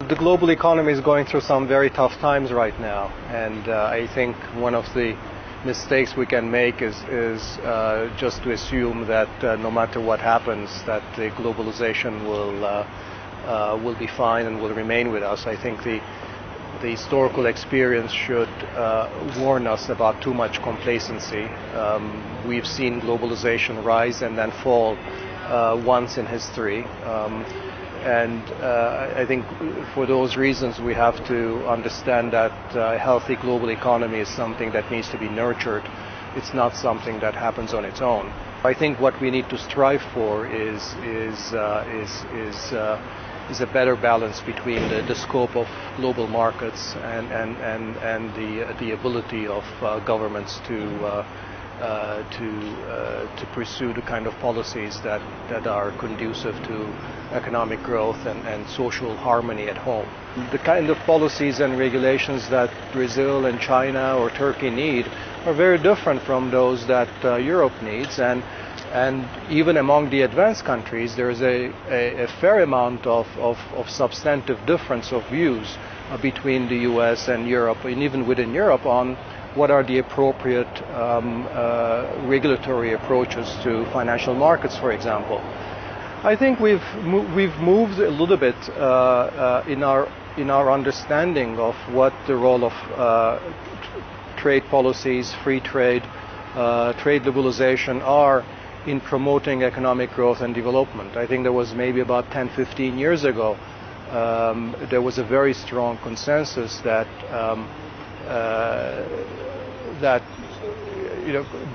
The global economy is going through some very tough times right now, and I think one of the mistakes we can make is just to assume that no matter what happens, that the globalization will be fine and will remain with us. I think the historical experience should warn us about too much complacency. We've seen globalization rise and then fall once in history. I think for those reasons we have to understand that a healthy global economy is something that needs to be nurtured. It's not something that happens on its own. I think what we need to strive for is a better balance between the scope of global markets and the ability of governments to pursue the kind of policies that are conducive to economic growth and social harmony at home. The kind of policies and regulations that Brazil and China or Turkey need are very different from those that Europe needs, and even among the advanced countries there is a fair amount of substantive difference of views between the US and Europe, and even within Europe, on what are the appropriate regulatory approaches to financial markets, for example. I think we've moved a little bit in our understanding of what the role of trade policies, free trade, trade liberalization are in promoting economic growth and development. I think there was maybe about 10-15 years ago there was a very strong consensus that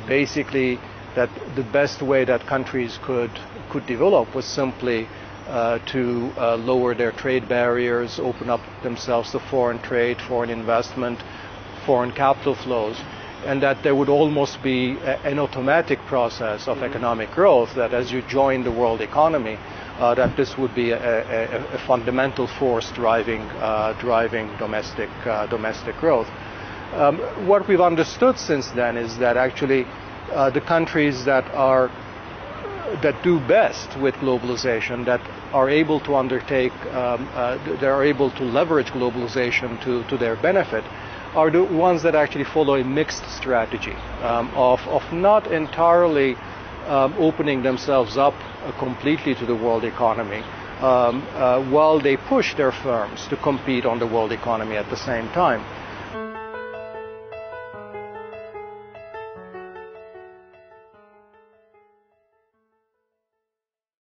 basically that the best way that countries could develop was simply to lower their trade barriers, open up themselves to foreign trade, foreign investment, foreign capital flows, and that there would almost be an automatic process of economic growth, that as you join the world economy, that this would be a fundamental force driving domestic growth. What we've understood since then is that actually the countries that do best with globalization, that are able to undertake, that are able to leverage globalization to their benefit, are the ones that actually follow a mixed strategy of not entirely opening themselves up completely to the world economy, while they push their firms to compete on the world economy at the same time.